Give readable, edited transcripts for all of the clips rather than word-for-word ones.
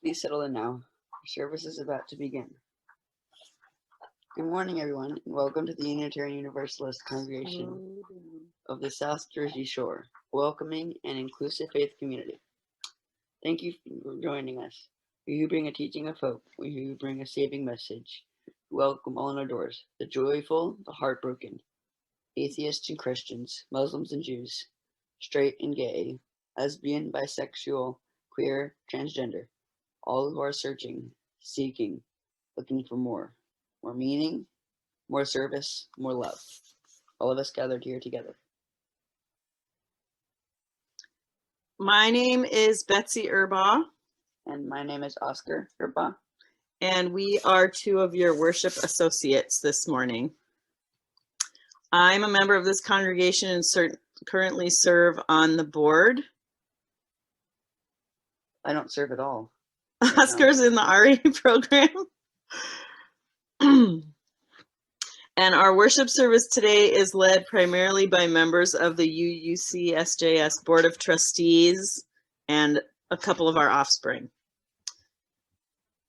Please settle in now. Our service is about to begin. Good morning, everyone, and welcome to the Unitarian Universalist Congregation of the South Jersey Shore, welcoming and inclusive faith community. Thank you for joining us. We who bring a teaching of hope, we who bring a saving message. Welcome all in our doors, the joyful, the heartbroken, atheists and Christians, Muslims and Jews, straight and gay, lesbian, bisexual, queer, transgender, all who are searching, seeking, looking for more meaning, more service, more love. All of us gathered here together. My name is Betsy Erbaugh. And my name is Oscar Erbaugh. And we are two of your worship associates this morning. I'm a member of this congregation and currently serve on the board. I don't serve at all. Oscar's in the RE program. And our worship service today is led primarily by members of the UUCSJS Board of Trustees and a couple of our offspring.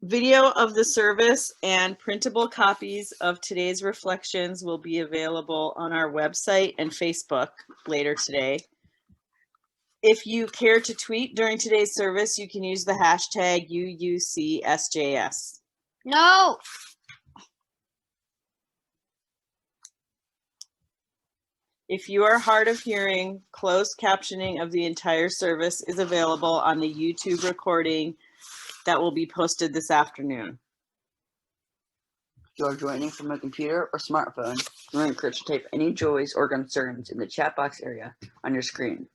Video of the service and printable copies of today's reflections will be available on our website and Facebook later today. If you care to tweet during today's service, you can use the hashtag UUCSJS. No. If you are hard of hearing, closed captioning of the entire service is available on the YouTube recording that will be posted this afternoon. If you are joining from a computer or smartphone, you are encouraged to type any joys or concerns in the chat box area on your screen.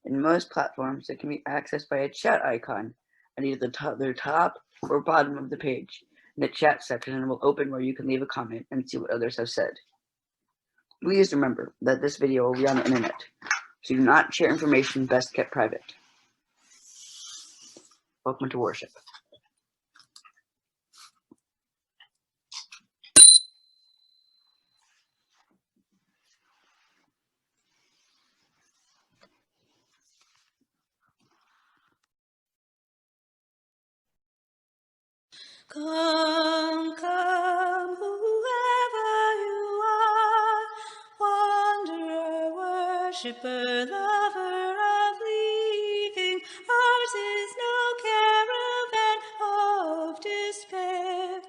In most platforms, it can be accessed by a chat icon at either the top or bottom of the page. In the chat section will open where you can leave a comment and see what others have said. Please remember that this video will be on the internet, so do not share information best kept private. Welcome to worship. Come, come, whoever you are, wanderer, worshipper, lover of leaving. Ours is no caravan of despair.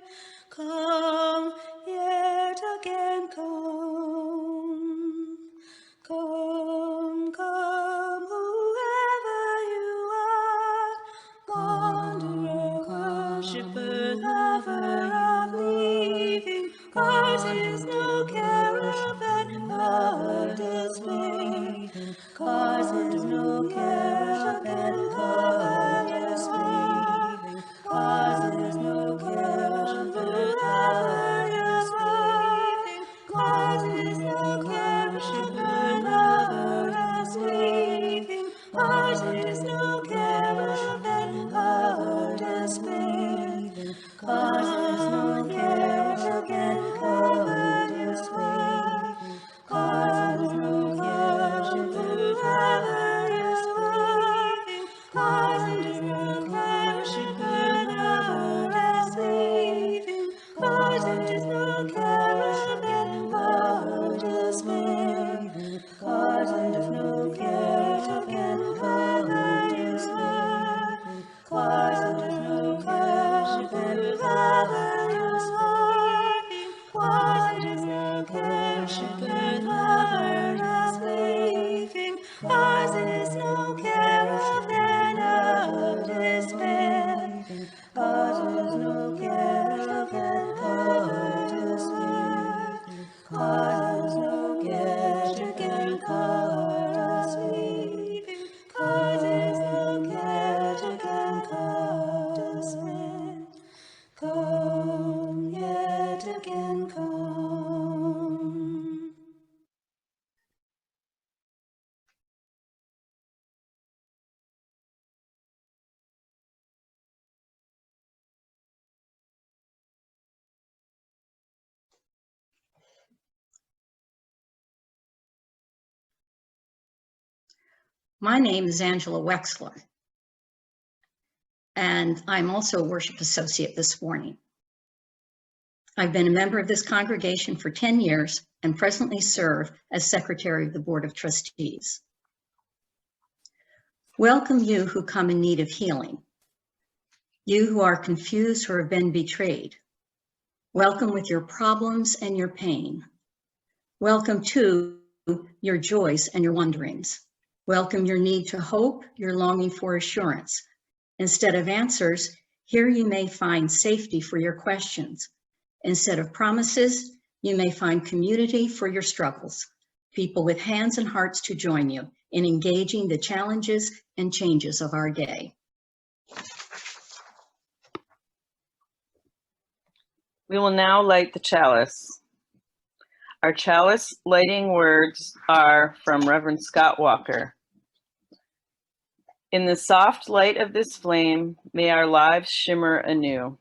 Come, yet again come. Come, come, whoever you are, wanderer, worshipper, lover of leaving. Ours is no caravan of despair. Ours is no caravan of despair. Ours is no caravan of despair. Ours is no caravan of despair. Ours is no caravan of despair. Ours is no caravan of despair. Ours is no caravan of despair. Ours is no caravan of despair. Ours is no caravan of despair. Ours is no caravan of despair. Ours is no caravan of despair. Ours is no caravan of despair. Ours is no caravan of despair. Ours is no caravan of despair. Ours is no caravan of despair. Ours is no caravan of despair. Come, yet again come. My name is Angela Wexler. and I'm also a worship associate this morning. I've been a member of this congregation for 10 years and presently serve as secretary of the Board of Trustees. Welcome you who come in need of healing. You who are confused or have been betrayed. Welcome with your problems and your pain. Welcome to your joys and your wonderings. Welcome your need to hope, your longing for assurance. Instead of answers, here you may find safety for your questions. Instead of promises, you may find community for your struggles, people with hands and hearts to join you in engaging the challenges and changes of our day. We will now light the chalice. Our chalice lighting words are from Reverend Scott Walker. In the soft light of this flame, may our lives shimmer anew.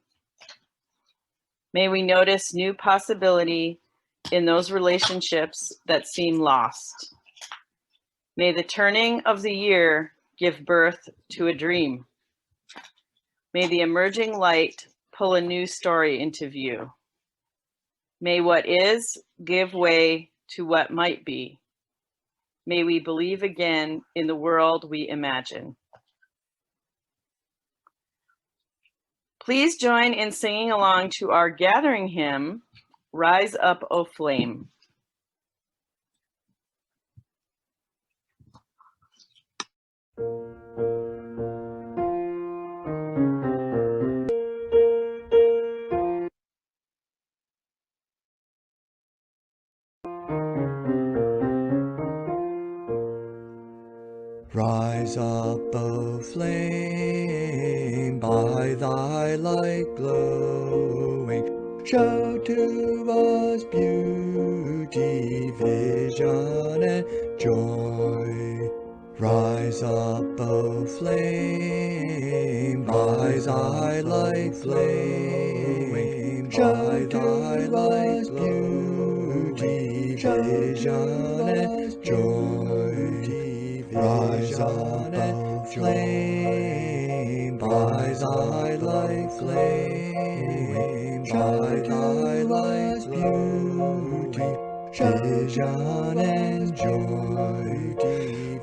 May we notice new possibility in those relationships that seem lost. May the turning of the year give birth to a dream. May the emerging light pull a new story into view. May what is give way to what might be. May we believe again in the world we imagine. Please join in singing along to our gathering hymn, Rise Up, O Flame. Rise up, O flame, by thy light glowing. Show to us beauty, vision, and joy. Rise up, O flame, by thy light glowing. Show to us beauty, vision, and joy. Rise up, O flame, by thy light flame, by thy light beauty, vision and joy.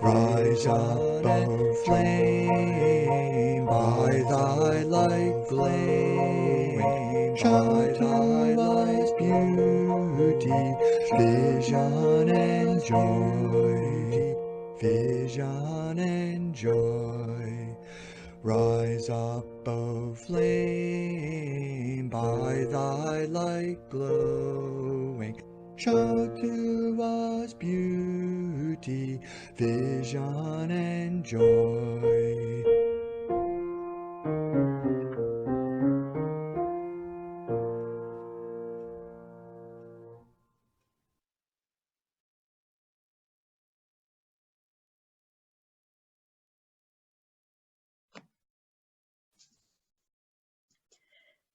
Rise up, O flame, by thy light flame, by thy light beauty, vision and joy. Vision and joy. Rise up, O flame, by thy light glowing. Show to us beauty, vision and joy.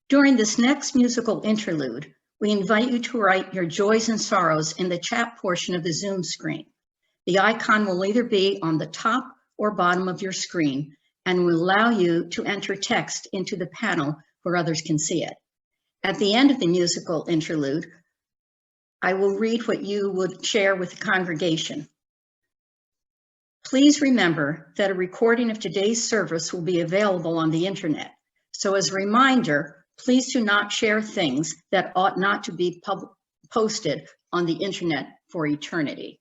During this next musical interlude, we invite you to write your joys and sorrows in the chat portion of the Zoom screen. The icon will either be on the top or bottom of your screen and will allow you to enter text into the panel where others can see it. At the end of the musical interlude, I will read what you would share with the congregation. Please remember that a recording of today's service will be available on the internet. So as a reminder, please do not share things that ought not to be posted on the internet for eternity.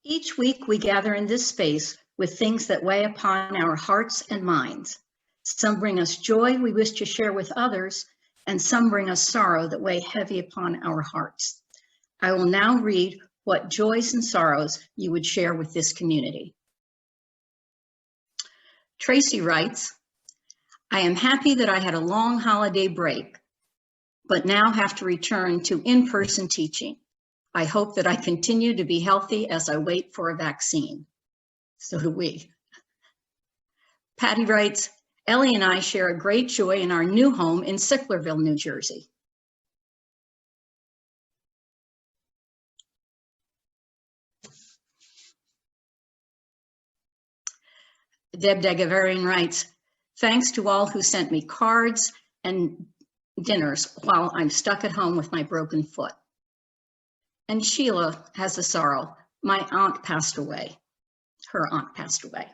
Each week we gather in this space with things that weigh upon our hearts and minds. Some bring us joy we wish to share with others, and some bring us sorrow that weigh heavy upon our hearts. I will now read what joys and sorrows you would share with this community. Tracy writes, I am happy that I had a long holiday break, but now have to return to in-person teaching. I hope that I continue to be healthy as I wait for a vaccine. So do we. Patty writes, Ellie and I share a great joy in our new home in Sicklerville, New Jersey. Deb Degavarian writes, thanks to all who sent me cards and dinners while I'm stuck at home with my broken foot. And Sheila has a sorrow. My aunt passed away. Her aunt passed away.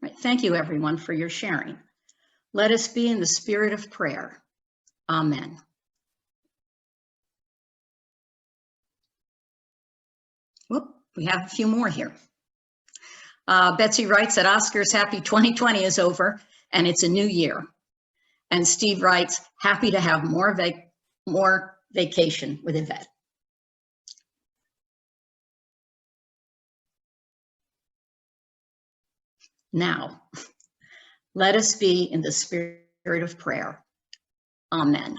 Right. Thank you, everyone, for your sharing. Let us be in the spirit of prayer. Amen. Whoop, we have a few more here. Betsy writes that Oscar's happy 2020 is over and it's a new year. And Steve writes, happy to have more vacation with Yvette. Now, let us be in the spirit of prayer. Amen.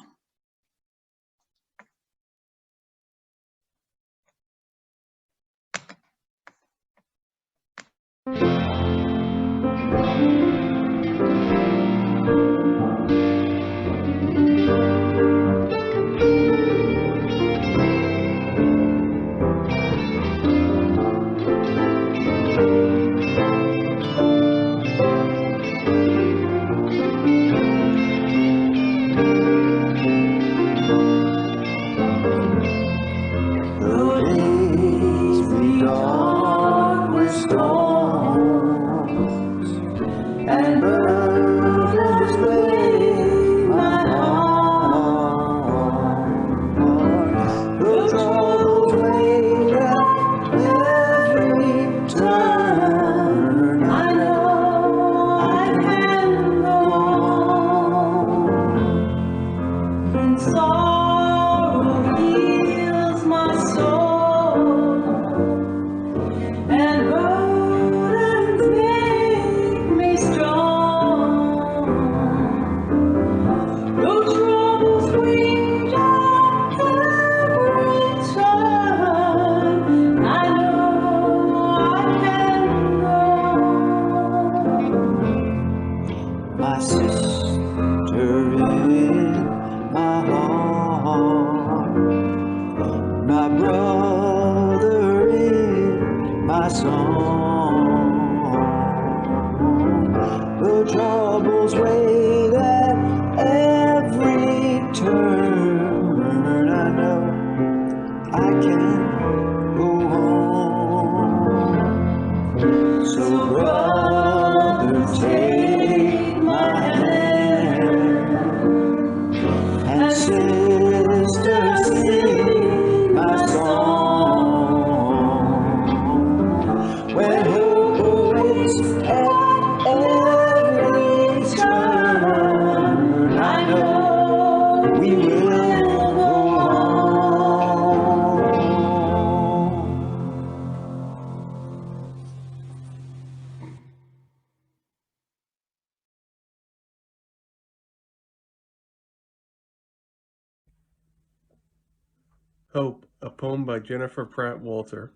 Hope, a poem by Jennifer Pratt Walter.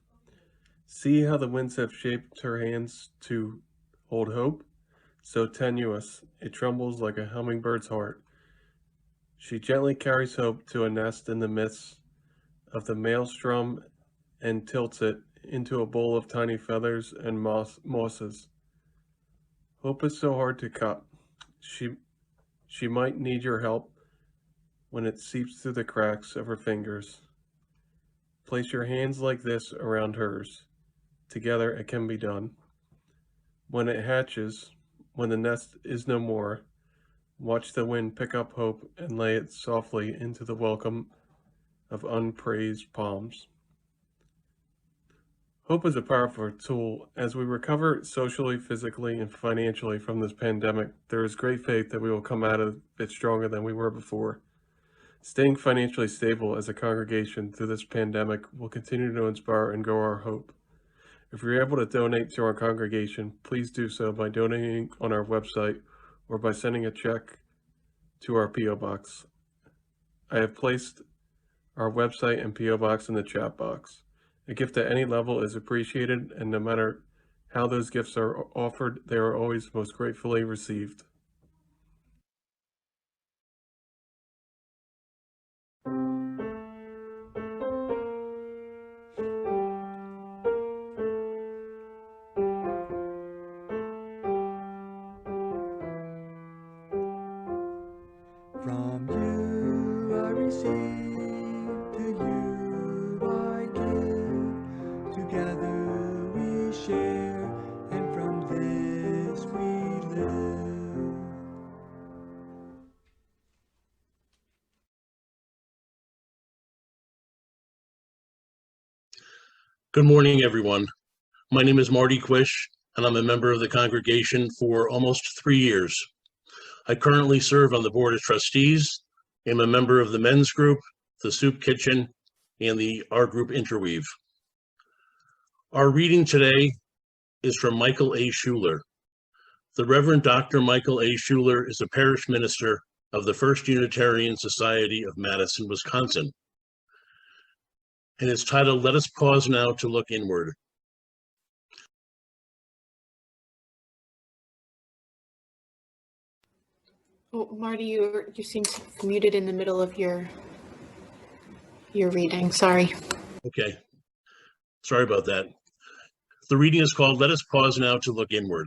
See how the winds have shaped her hands to hold hope? So tenuous, it trembles like a hummingbird's heart. She gently carries hope to a nest in the midst of the maelstrom and tilts it into a bowl of tiny feathers and mosses. Hope is so hard to cut. She might need your help when it seeps through the cracks of her fingers. Place your hands like this around hers. Together it can be done. When it hatches, when the nest is no more, Watch the wind pick up hope and lay it softly into the welcome of unpraised palms. Hope is a powerful tool. As we recover socially, physically, and financially from this pandemic, there is great faith that we will come out of it stronger than we were before. Staying financially stable as a congregation through this pandemic will continue to inspire and grow our hope. If you're able to donate to our congregation, please do so by donating on our website or by sending a check to our P.O. Box. I have placed our website and P.O. Box in the chat box. A gift at any level is appreciated, and no matter how those gifts are offered, they are always most gratefully received. From you I receive, to you I give. Together we share, and from this we live. Good morning, everyone. My name is Marty Quish, and I'm a member of the congregation for almost 3 years. I currently serve on the Board of Trustees, am a member of the men's group, the soup kitchen, and the our group interweave. Our reading today is from Michael A. Schuler. The Reverend Dr. Michael A. Schuler is a parish minister of the First Unitarian Society of Madison, Wisconsin. And it's titled, "Let Us Pause Now to Look Inward." Oh, Marty, you seem muted in the middle of your reading. Sorry. Okay, sorry about that. The reading is called, "Let Us Pause Now to Look Inward."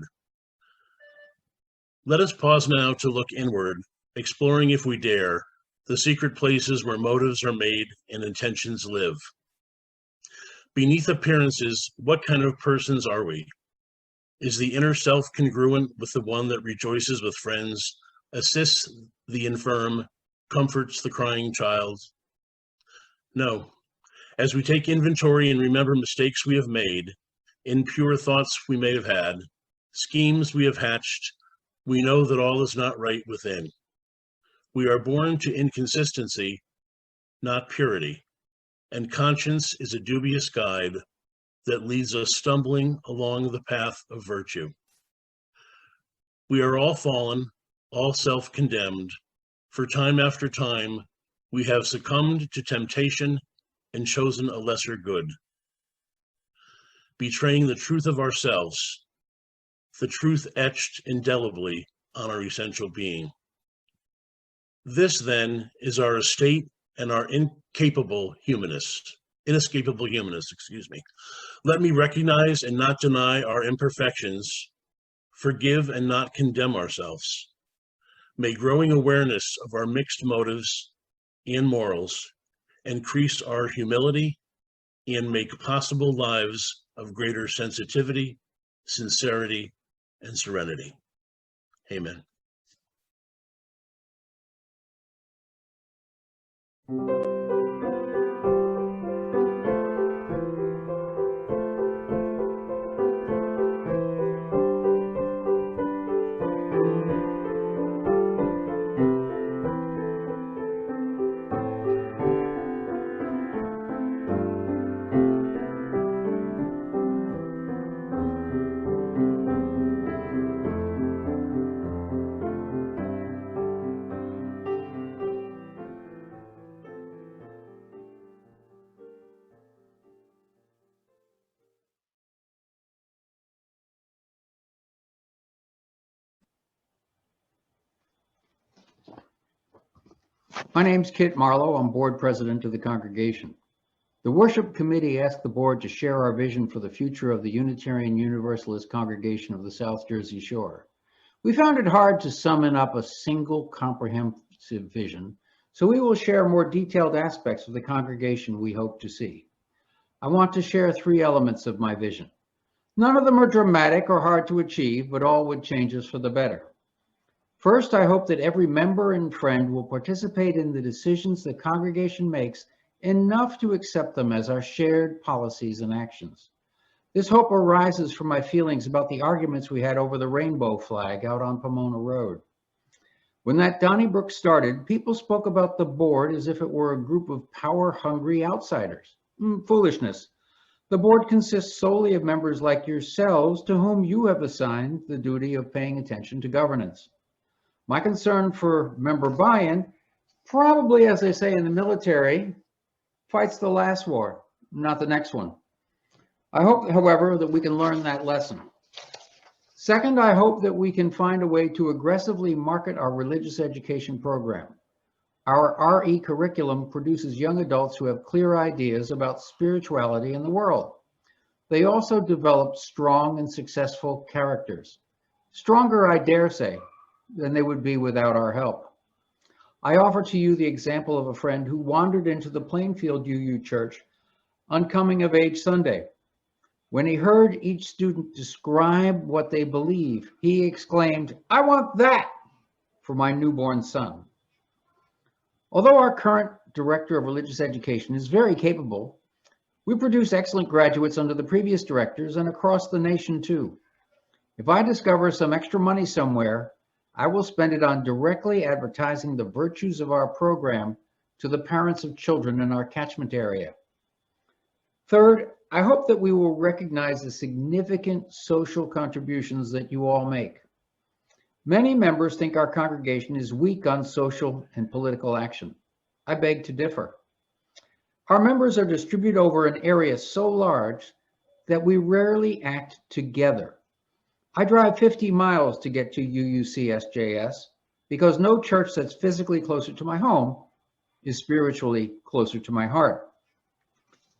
Let us pause now to look inward, exploring if we dare, the secret places where motives are made and intentions live. Beneath appearances, what kind of persons are we? Is the inner self congruent with the one that rejoices with friends, assists the infirm, comforts the crying child? No. As we take inventory and remember mistakes we have made, impure thoughts we may have had, schemes we have hatched, we know that all is not right within. We are born to inconsistency, not purity, and conscience is a dubious guide that leads us stumbling along the path of virtue. We are all fallen, all self-condemned. For time after time, we have succumbed to temptation and chosen a lesser good, betraying the truth of ourselves, the truth etched indelibly on our essential being. This, then, is our estate and our inescapable humanness. Let me recognize and not deny our imperfections, forgive and not condemn ourselves. May growing awareness of our mixed motives and morals increase our humility and make possible lives of greater sensitivity, sincerity, and serenity. Amen. My name's Kit Marlowe. I'm board president of the congregation. The worship committee asked the board to share our vision for the future of the Unitarian Universalist congregation of the South Jersey Shore. We found it hard to summon up a single comprehensive vision, so we will share more detailed aspects of the congregation we hope to see. I want to share 3 elements of my vision. None of them are dramatic or hard to achieve, but all would change us for the better. First, I hope that every member and friend will participate in the decisions the congregation makes enough to accept them as our shared policies and actions. This hope arises from my feelings about the arguments we had over the rainbow flag out on Pomona Road. When that Donnybrook started, people spoke about the board as if it were a group of power-hungry outsiders. Foolishness. The board consists solely of members like yourselves to whom you have assigned the duty of paying attention to governance. My concern for member buy-in, probably as they say in the military, fights the last war, not the next one. I hope, however, that we can learn that lesson. Second, I hope that we can find a way to aggressively market our religious education program. Our RE curriculum produces young adults who have clear ideas about spirituality in the world. They also develop strong and successful characters. Stronger, I dare say, than they would be without our help. I offer to you the example of a friend who wandered into the Plainfield UU Church on Coming of Age Sunday. When he heard each student describe what they believe, he exclaimed, "I want that for my newborn son." Although our current Director of Religious Education is very capable, we produce excellent graduates under the previous directors and across the nation too. If I discover some extra money somewhere, I will spend it on directly advertising the virtues of our program to the parents of children in our catchment area. Third, I hope that we will recognize the significant social contributions that you all make. Many members think our congregation is weak on social and political action. I beg to differ. Our members are distributed over an area so large that we rarely act together. I drive 50 miles to get to UUCSJS because no church that's physically closer to my home is spiritually closer to my heart.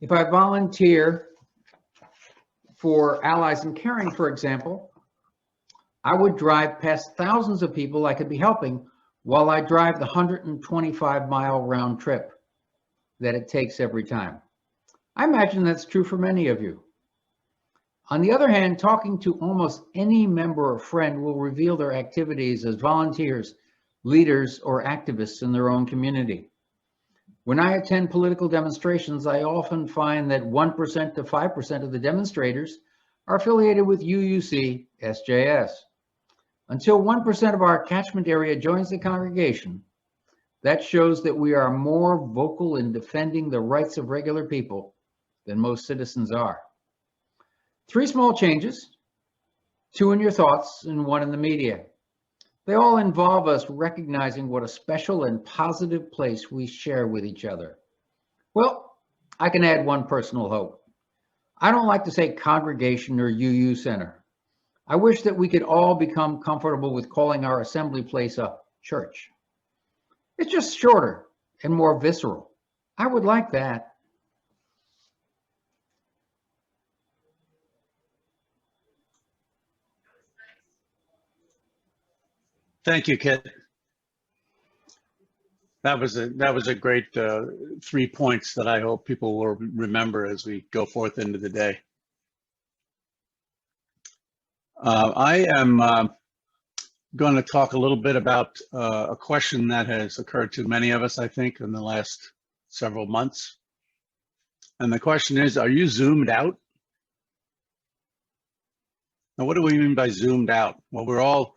If I volunteer for Allies in Caring, for example, I would drive past thousands of people I could be helping while I drive the 125-mile round trip that it takes every time. I imagine that's true for many of you. On the other hand, talking to almost any member or friend will reveal their activities as volunteers, leaders, or activists in their own community. When I attend political demonstrations, I often find that 1% to 5% of the demonstrators are affiliated with UUCSJS. Until 1% of our catchment area joins the congregation, that shows that we are more vocal in defending the rights of regular people than most citizens are. 3 small changes, 2 in your thoughts and 1 in the media. They all involve us recognizing what a special and positive place we share with each other. Well, I can add 1 personal hope. I don't like to say congregation or UU Center. I wish that we could all become comfortable with calling our assembly place a church. It's just shorter and more visceral. I would like that. Thank you, Kit. That was a great 3 points that I hope people will remember as we go forth into the day. I am going to talk a little bit about a question that has occurred to many of us, I think, in the last several months. And the question is, are you zoomed out? Now, what do we mean by zoomed out? Well, we're all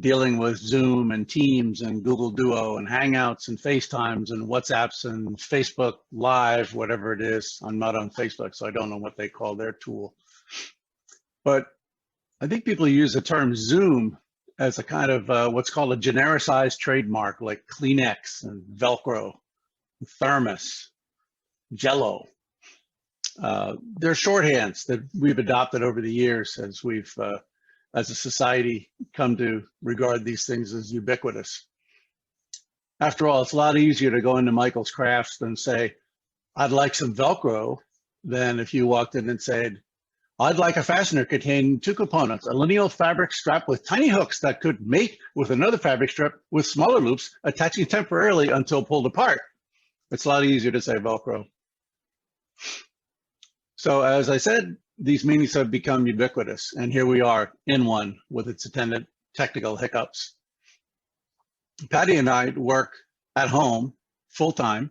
dealing with Zoom and Teams and Google Duo and Hangouts and FaceTimes and WhatsApps and Facebook Live, whatever it is. I'm not on Facebook, so I don't know what they call their tool. But I think people use the term Zoom as a kind of what's called a genericized trademark, like Kleenex and Velcro, Thermos, Jello. They're shorthands that we've adopted over the years as we've as a society come to regard these things as ubiquitous. After all, it's a lot easier to go into Michael's Crafts and say, I'd like some Velcro, than if you walked in and said, I'd like a fastener containing 2 components, a lineal fabric strap with tiny hooks that could mate with another fabric strap with smaller loops attaching temporarily until pulled apart. It's a lot easier to say Velcro. So as I said, these meetings have become ubiquitous, and here we are in one with its attendant technical hiccups. Patty and I work at home full-time,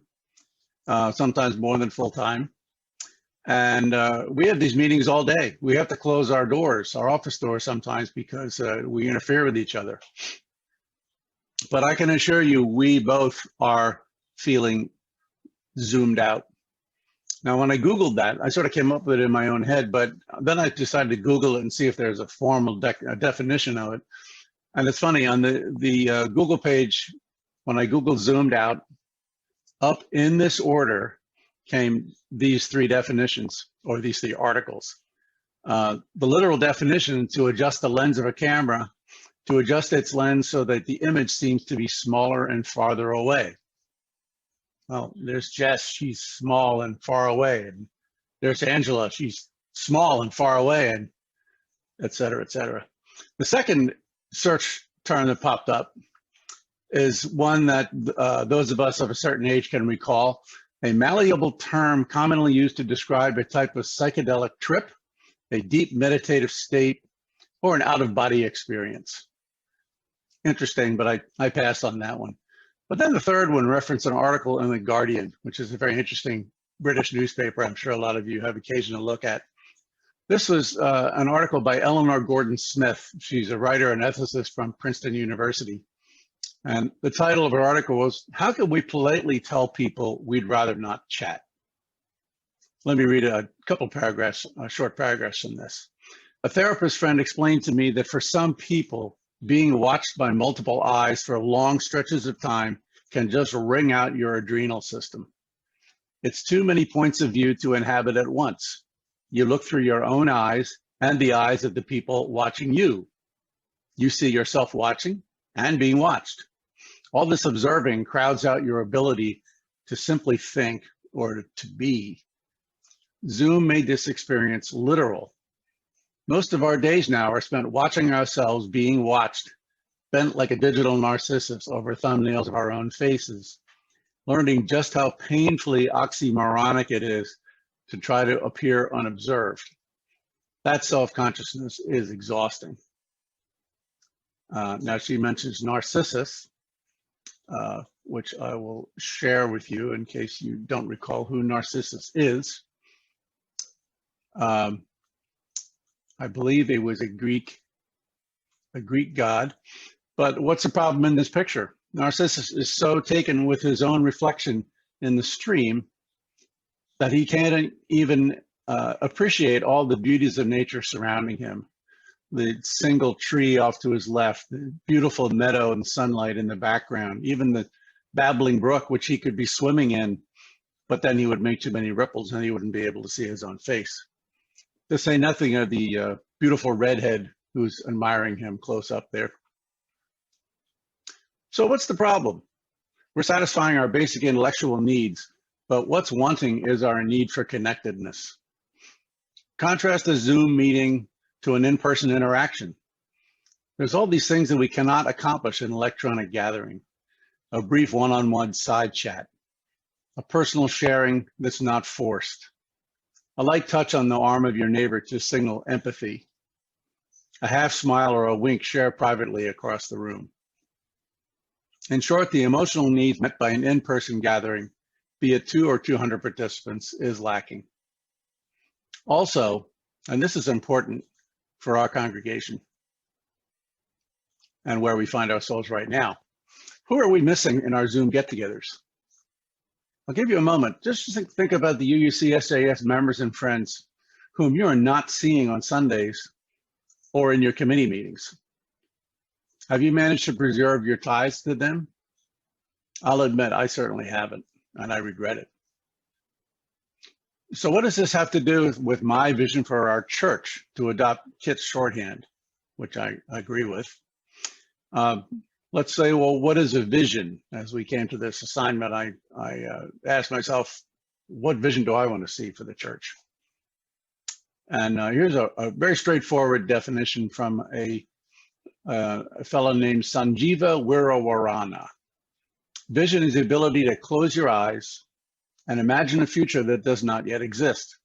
sometimes more than full-time. And we have these meetings all day. We have to close our doors, our office doors sometimes, because we interfere with each other. But I can assure you, we both are feeling zoomed out. Now, when I Googled that, I sort of came up with it in my own head, but then I decided to Google it and see if there's a formal definition of it. And it's funny, on the Google page, when I Googled zoomed out, up in this order came these three definitions, or these three articles. The literal definition: to adjust the lens of a camera, to adjust its lens so that the image seems to be smaller and farther away. Well, there's Jess, she's small and far away. And there's Angela, she's small and far away, and et cetera, et cetera. The second search term that popped up is one that those of us of a certain age can recall: a malleable term commonly used to describe a type of psychedelic trip, a deep meditative state, or an out-of-body experience. Interesting, but I passed on that one. But then the third one referenced an article in The Guardian, which is a very interesting British newspaper I'm sure a lot of you have occasion to look at. This was an article by Eleanor Gordon Smith. She's a writer and ethicist from Princeton University. And the title of her article was, "How Can We Politely Tell People We'd Rather Not Chat?" Let me read a couple paragraphs, short paragraphs from this. "A therapist friend explained to me that for some people, being watched by multiple eyes for long stretches of time can just wring out your adrenal system. It's too many points of view to inhabit at once. You look through your own eyes and the eyes of the people watching you. You see yourself watching and being watched. All this observing crowds out your ability to simply think or to be. Zoom made this experience literal. Most of our days now are spent watching ourselves being watched, bent like a digital narcissus over thumbnails of our own faces, learning just how painfully oxymoronic it is to try to appear unobserved. That self-consciousness is exhausting." Now she mentions Narcissus, which I will share with you in case you don't recall who Narcissus is. I believe it was a Greek god. But what's the problem in this picture? Narcissus is so taken with his own reflection in the stream that he can't even appreciate all the beauties of nature surrounding him. The single tree off to his left, the beautiful meadow and sunlight in the background, even the babbling brook, which he could be swimming in, but then he would make too many ripples and he wouldn't be able to see his own face. To say nothing of the beautiful redhead who's admiring him close up there. So what's the problem? We're satisfying our basic intellectual needs, but what's wanting is our need for connectedness. Contrast a Zoom meeting to an in-person interaction. There's all these things that we cannot accomplish in electronic gathering. A brief one-on-one side chat, a personal sharing that's not forced, a light touch on the arm of your neighbor to signal empathy, a half smile or a wink shared privately across the room. In short, the emotional needs met by an in-person gathering, be it 2 or 200 participants, is lacking. Also, and this is important for our congregation and where we find ourselves right now, who are we missing in our Zoom get-togethers? I'll give you a moment. Just think about the UUCSJS members and friends whom you are not seeing on Sundays or in your committee meetings. Have you managed to preserve your ties to them? I'll admit, I certainly haven't, and I regret it. So what does this have to do with my vision for our church to adopt Kit's shorthand, which I agree with? Let's say, well, what is a vision? As we came to this assignment, I asked myself, what vision do I want to see for the church? And here's a very straightforward definition from a fellow named Sanjeeva Wirawarana. Vision is the ability to close your eyes and imagine a future that does not yet exist.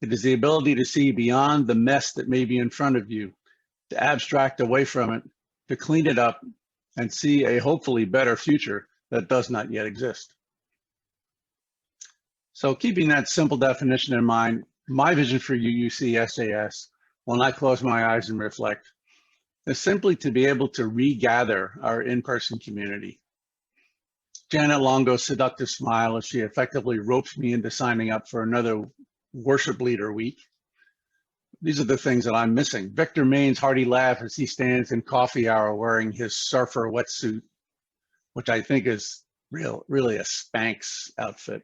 It is the ability to see beyond the mess that may be in front of you, to abstract away from it, to clean it up, and see a hopefully better future that does not yet exist. So keeping that simple definition in mind, my vision for UUCSJS, when I close my eyes and reflect, is simply to be able to regather our in-person community. Janet Longo's seductive smile as she effectively ropes me into signing up for another worship leader week. These are the things that I'm missing. Victor Main's hearty laugh as he stands in coffee hour wearing his surfer wetsuit, which I think is really a Spanx outfit.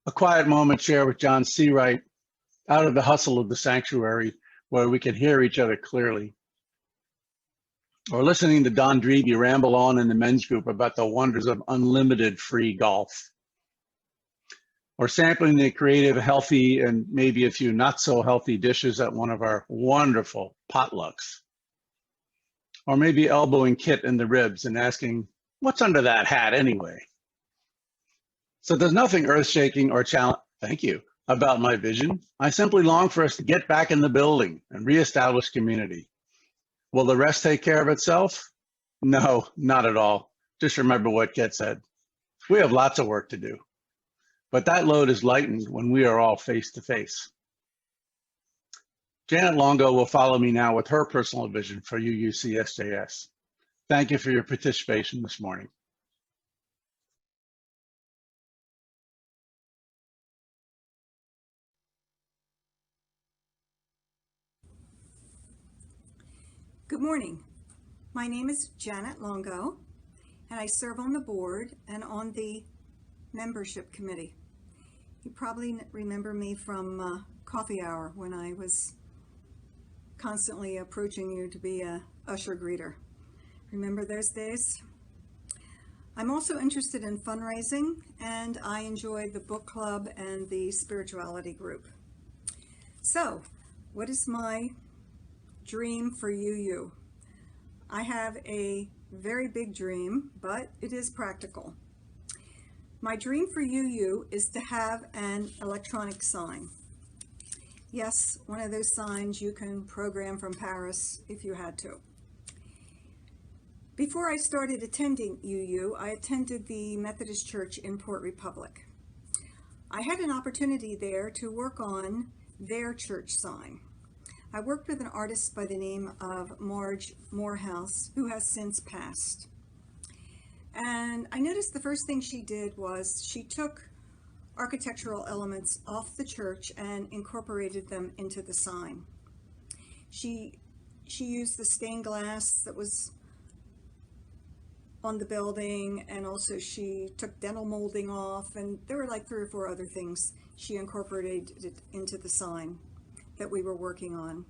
A quiet moment shared with John Seawright out of the hustle of the sanctuary where we can hear each other clearly. Or listening to Don Dreby ramble on in the men's group about the wonders of unlimited free golf. Or sampling the creative, healthy, and maybe a few not so healthy dishes at one of our wonderful potlucks. Or maybe elbowing Kit in the ribs and asking, what's under that hat anyway? So there's nothing earth-shaking or thank you, about my vision. I simply long for us to get back in the building and reestablish community. Will the rest take care of itself? No, not at all. Just remember what Kit said. We have lots of work to do, but that load is lightened when we are all face to face. Janet Longo will follow me now with her personal vision for UUCSJS. Thank you for your participation this morning. Good morning. My name is Janet Longo, and I serve on the board and on the membership committee. You probably remember me from coffee hour when I was constantly approaching you to be a usher greeter. Remember those days? I'm also interested in fundraising, and I enjoy the book club and the spirituality group. So, what is my dream for UU? I have a very big dream, but it is practical. My dream for UU is to have an electronic sign. Yes, one of those signs you can program from Paris if you had to. Before I started attending UU, I attended the Methodist Church in Port Republic. I had an opportunity there to work on their church sign. I worked with an artist by the name of Marge Morehouse, who has since passed. And I noticed the first thing she did was she took architectural elements off the church and incorporated them into the sign. She used the stained glass that was on the building, and also she took dental molding off, and there were like 3 or 4 other things she incorporated into the sign that we were working on.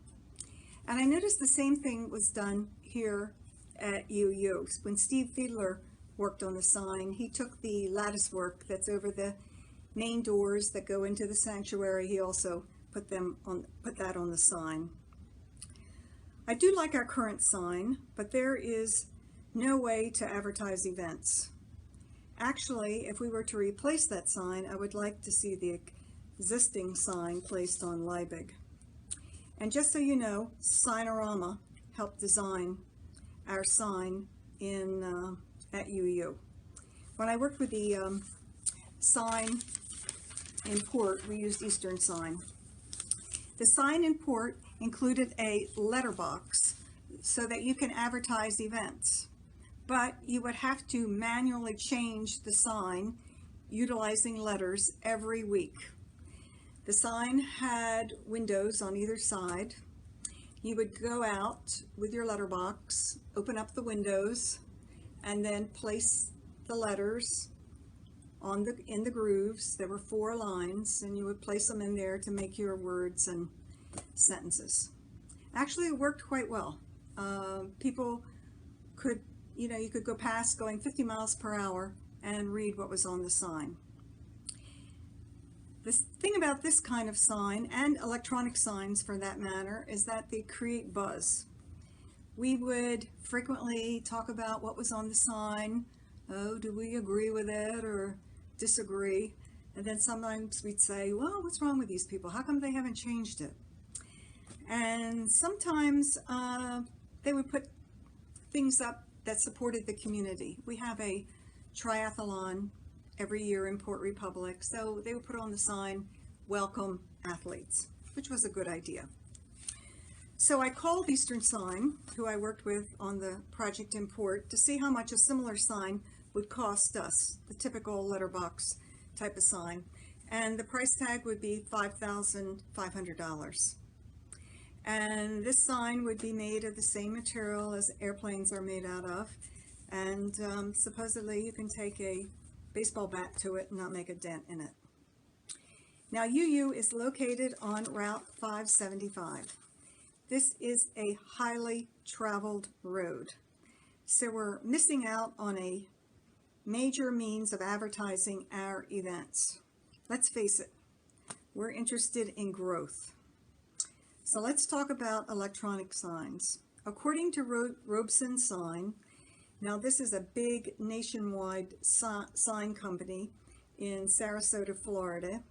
And I noticed the same thing was done here at UU. When Steve Fiedler worked on the sign, he took the lattice work that's over the main doors that go into the sanctuary. He also put that on the sign. I do like our current sign, but there is no way to advertise events. Actually, if we were to replace that sign, I would like to see the existing sign placed on Liebig. And just so you know, Signorama helped design our sign at UU. When I worked with the sign in Port, we used Eastern Sign. The sign in Port included a letterbox so that you can advertise events, but you would have to manually change the sign utilizing letters every week. The sign had windows on either side. You would go out with your letterbox, open up the windows, and then place the letters in the grooves. There were 4 lines, and you would place them in there to make your words and sentences. Actually, it worked quite well. People could, you could go past going 50 miles per hour and read what was on the sign. The thing about this kind of sign, and electronic signs for that matter, is that they create buzz. We would frequently talk about what was on the sign. Oh, do we agree with it or disagree? And then sometimes we'd say, well, what's wrong with these people? How come they haven't changed it? And sometimes they would put things up that supported the community. We have a triathlon every year in Port Republic, so they would put on the sign, "Welcome Athletes," which was a good idea. So I called Eastern Sign, who I worked with on the project in Port, to see how much a similar sign would cost us, the typical letterbox type of sign. And the price tag would be $5,500. And this sign would be made of the same material as airplanes are made out of. And supposedly you can take a baseball bat to it and not make a dent in it. Now UU is located on Route 575. This is a highly traveled road. So we're missing out on a major means of advertising our events. Let's face it, we're interested in growth. So let's talk about electronic signs. According to Robeson Sign, now this is a big nationwide sign company in Sarasota, Florida.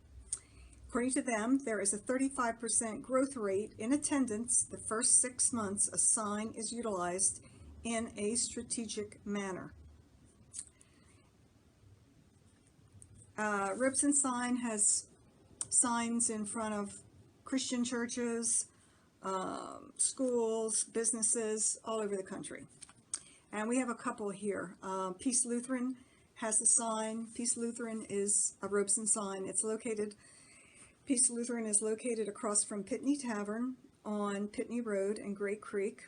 According to them, there is a 35% growth rate in attendance the first 6 months a sign is utilized in a strategic manner. Robeson Sign has signs in front of Christian churches, schools, businesses all over the country. And we have a couple here. Peace Lutheran has a sign. Peace Lutheran is a Robeson Sign. Peace Lutheran is located across from Pitney Tavern on Pitney Road and Great Creek.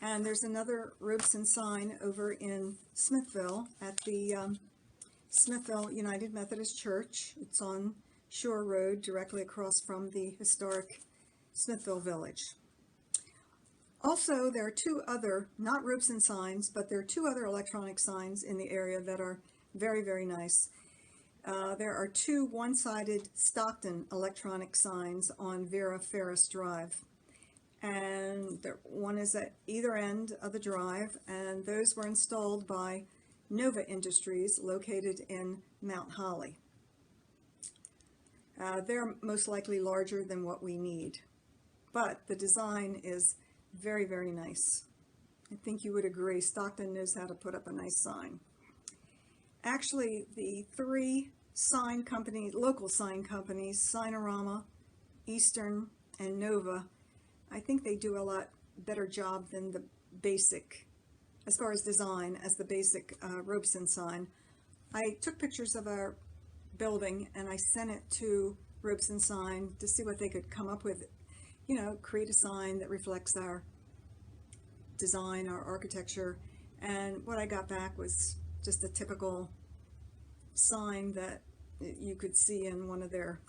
And there's another Robeson Sign over in Smithville at the Smithville United Methodist Church. It's on Shore Road, directly across from the historic Smithville Village. Also, there are two other, not Robeson signs, but there are two other electronic signs in the area that are very, very nice. There are two one-sided Stockton electronic signs on Vera Ferris Drive. And one is at either end of the drive, and those were installed by Nova Industries, located in Mount Holly. They're most likely larger than what we need, but the design is very, very nice. I think you would agree, Stockton knows how to put up a nice sign. Actually, the three sign companies, local sign companies, Signorama, Eastern, and Nova, I think they do a lot better job than the basic, as far as design, as the basic Robeson sign. I took pictures of our building and I sent it to Robeson Sign to see what they could come up with, you know, create a sign that reflects our design, our architecture, and what I got back was just a typical sign that you could see in one of their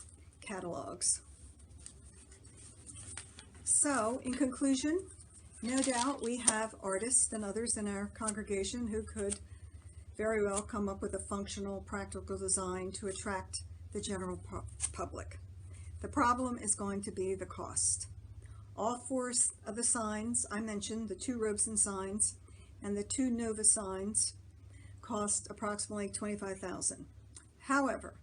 catalogs. So, in conclusion, no doubt we have artists and others in our congregation who could very well come up with a functional, practical design to attract the general public. The problem is going to be the cost. All four of the signs I mentioned, the two Robeson signs and the two Nova signs, cost approximately $25,000. However,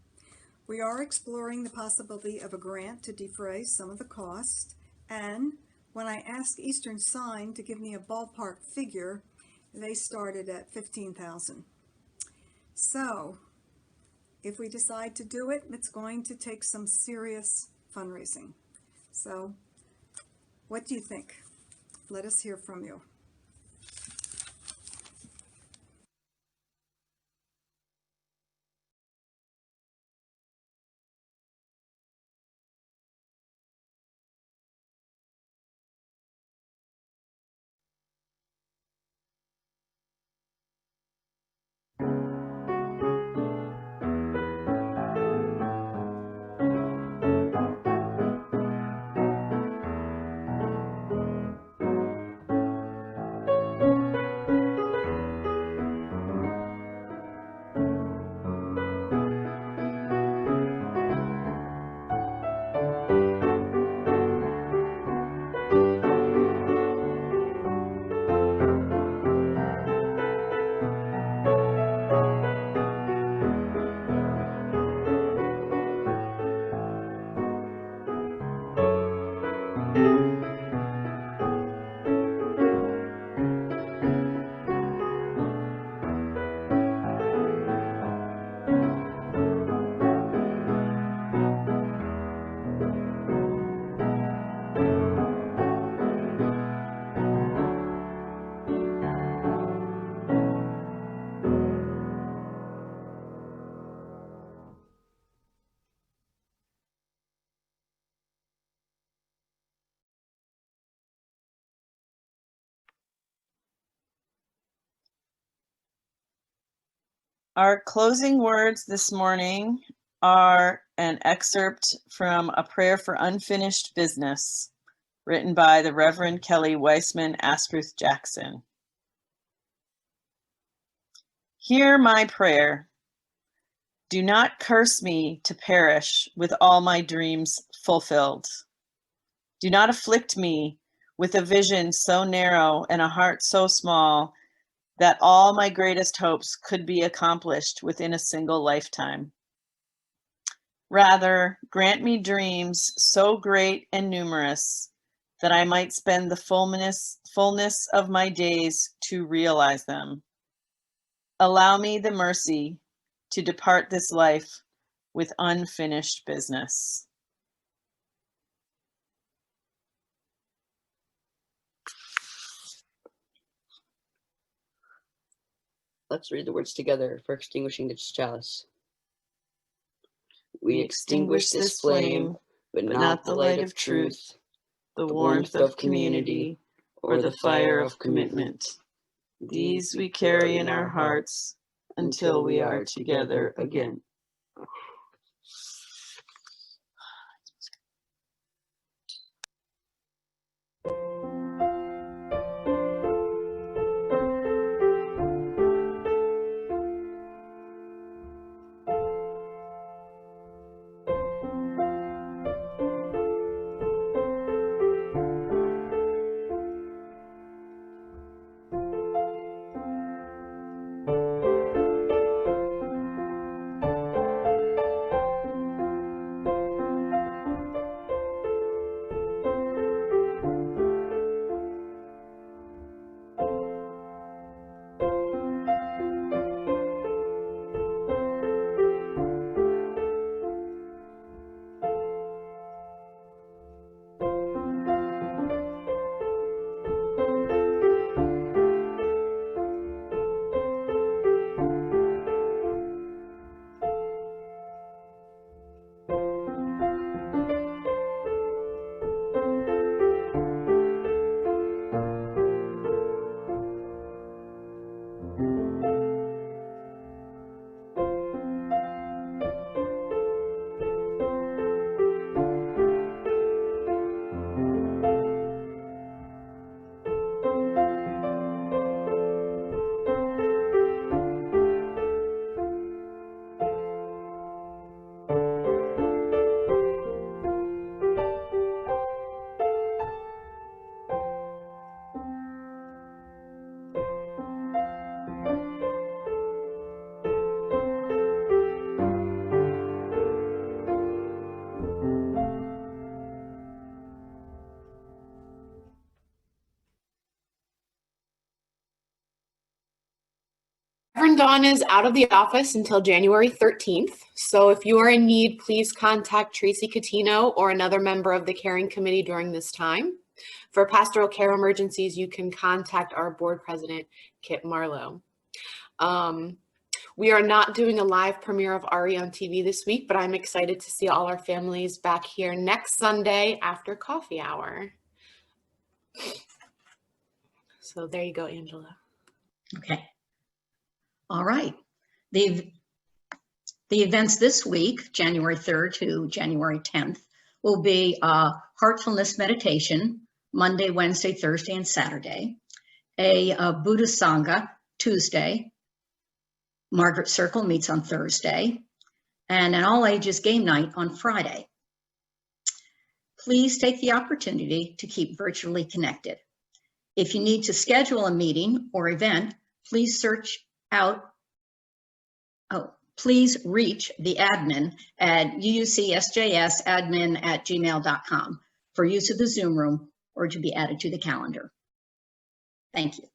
we are exploring the possibility of a grant to defray some of the cost, and when I asked Eastern Sign to give me a ballpark figure, they started at $15,000. So, if we decide to do it, it's going to take some serious fundraising. So, what do you think? Let us hear from you. Our closing words this morning are an excerpt from A Prayer for Unfinished Business, written by the Reverend Kelly Weisman Asquith Jackson. Hear my prayer. Do not curse me to perish with all my dreams fulfilled. Do not afflict me with a vision so narrow and a heart so small that all my greatest hopes could be accomplished within a single lifetime. Rather, grant me dreams so great and numerous that I might spend the fullness of my days to realize them. Allow me the mercy to depart this life with unfinished business. Let's read the words together for extinguishing this chalice. We extinguish this flame, but not the light of truth, the warmth of community, or the fire of commitment. These we carry in our hearts until we are together again. Reverend Dawn is out of the office until January 13th. So if you are in need, please contact Tracy Catino or another member of the caring committee during this time. For pastoral care emergencies, you can contact our board president, Kit Marlowe. We are not doing a live premiere of Ari on TV this week, but I'm excited to see all our families back here next Sunday after coffee hour. So there you go, Angela. Okay. All right. The events this week, January 3rd to January 10th, will be Heartfulness Meditation, Monday, Wednesday, Thursday, and Saturday. A Buddha Sangha, Tuesday. Margaret Circle meets on Thursday. And an all-ages game night on Friday. Please take the opportunity to keep virtually connected. If you need to schedule a meeting or event, please please reach the admin at UUCSJSadmin@gmail.com for use of the Zoom room or to be added to the calendar. Thank you.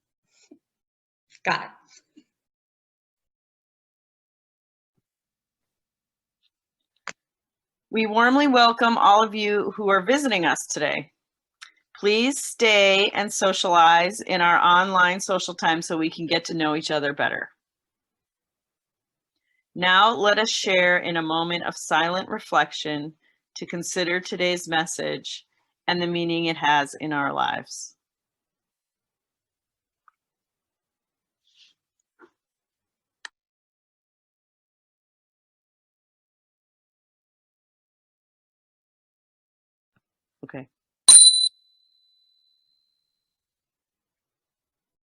Got it. We warmly welcome all of you who are visiting us today. Please stay and socialize in our online social time so we can get to know each other better. Now let us share in a moment of silent reflection to consider today's message and the meaning it has in our lives. Okay.